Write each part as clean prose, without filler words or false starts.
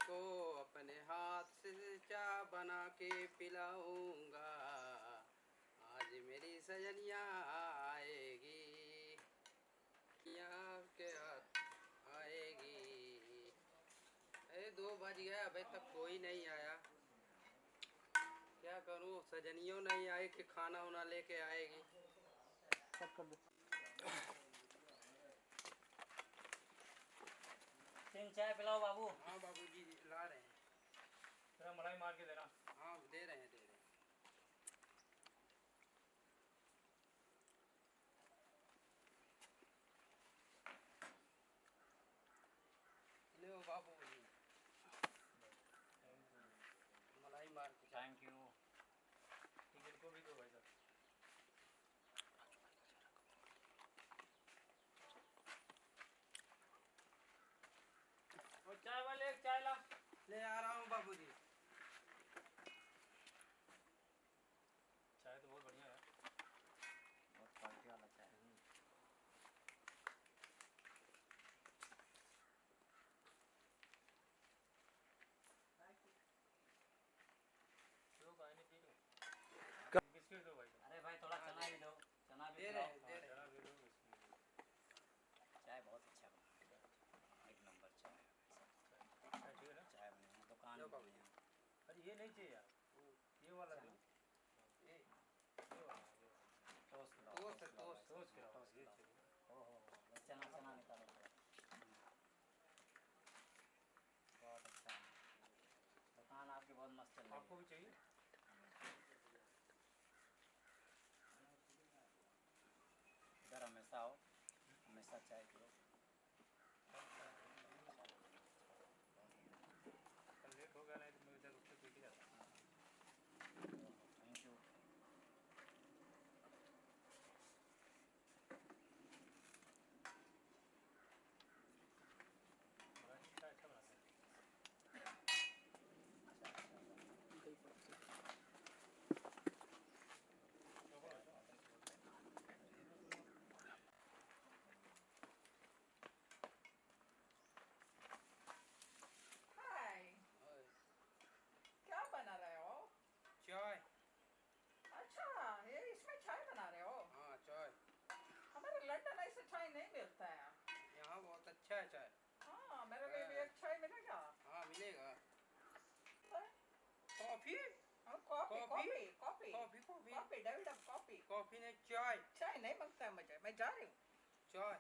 को अपने हाथ से चाय बना के पिलाऊंगा। आज मेरी सजनिया आएगी, यहाँ के आएगी। अरे 2 बज गया, अभी तक कोई नहीं आया। क्या करूँ, सजनियों नहीं आए कि खाना उना लेके आएगी। सब कर दो। सिंह चाय पिलाओ बाबू। हाँ बाबूजी ला रहे हैं। तेरा मलाई मार के देना। हाँ दे रहे हैं, दे रहे हैं। लो बाबूजी, मलाई मार के। Thank you. टिकट को भी दो भाई साहब। और चाय वाले एक चाय ला। ले आ रहा हूँ बाबूजी। चाय तो बहुत बढ़िया है, बहुत क्वालिटी वाला चाय है। दो गाय ने पी लो। बिस्किट दो भाई। अरे भाई थोड़ा चना भी दो, चना भी दे खिलाओ। रहे हैं, दे रहे हैं। चना भी दो, बिस्किट भी दो। चाय बहुत अच्छा बना है, एक नंबर चाय है। चाय ठीक है ना? चाय बनी है दुकान में बनी है। अरे ये नहीं चाहिए यार, ये वाला दो। ये वाला टोस्ट खिलाओ, टोस्ट खिलाओ, ये चाहिए। ओहो चना चना निकालो। बहुत अच्छा है, दुकान आपकी बहुत मस्त चल रही है। आपको भी चाहिए? इधर हमेशा आओ, हमेशा चाय पियो। कल लेट हो गया, नहीं तो मैं इधर रुक के पी के जाता। Thank you. चाय अच्छा बनाते हैं। क्या बना रहे हो? चाय। अच्छा, ये इसमें चाय बना रहे हो? हाँ चाय। हमारे लंदन ऐसे चाय नहीं मिलता है। यहाँ बहुत अच्छा है चाय। हाँ, मेरे लिए भी एक चाय मिलेगा? हाँ मिलेगा। हाँ? कॉफी? हाँ, coffee coffee coffee coffee coffee coffee David of coffee. Coffee नहीं, चाय। चाय नहीं मांगता है मुझे, मैं जा रही हूँ। चाय।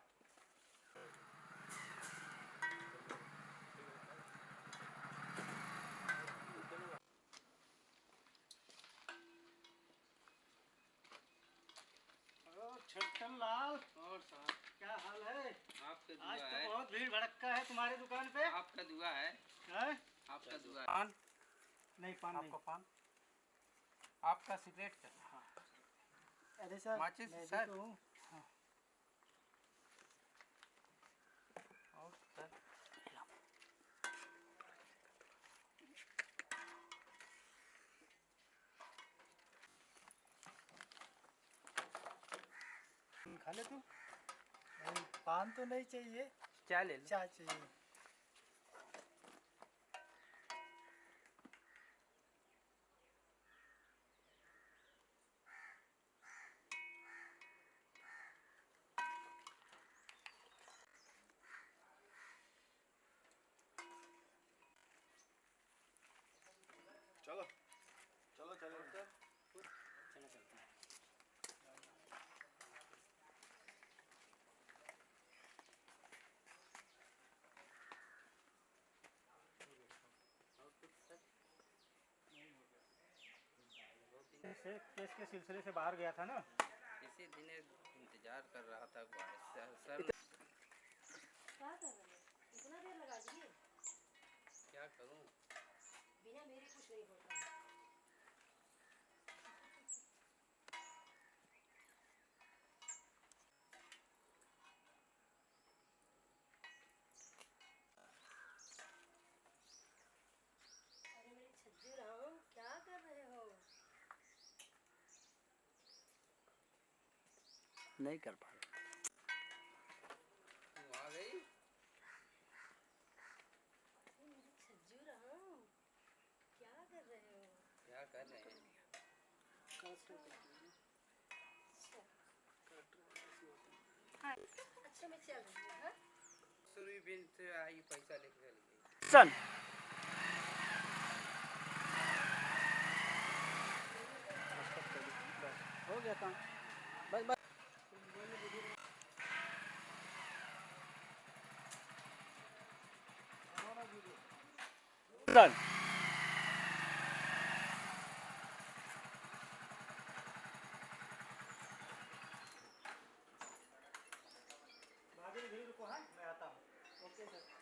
छट्टन लाल, और साहब क्या हाल है? आपका दुआ आज तो है। बहुत भीड़ भड़क्का है तुम्हारी दुकान पे। आपका दुआ है। हैं? आपका दुआ है। पान नहीं, पान आपका नहीं। पान, आपका सिगरेट। हाँ। अरे सर, माचिस मैं भी सर। तो हूँ। हाँ। और सर खा ले तू। नहीं, पान तो नहीं चाहिए, चाय ले लो। चाय चाहिए। चलो चलो चलो चलो चलते हैं। केस के सिलसिले से बाहर गया था ना, इसी दिन इंतजार कर रहा था सर। क्या कर रहे हैं? इतना देर लगा दिए? क्या करूं, बिना मेरे कुछ नहीं होता। अरे मेरे छज्जू राम, क्या कर रहे हो? नहीं कर पा रहा। तू आ गई? अरे मेरे छज्जू राम। कर रहे हैं। अच्छा मैं चल रही हूँ हाँ? सुरभि बिन से आई पैसा लेके चली गई। सन हो गया काम बस बस डन रुको हाँ मैं आता हूँ ओके सर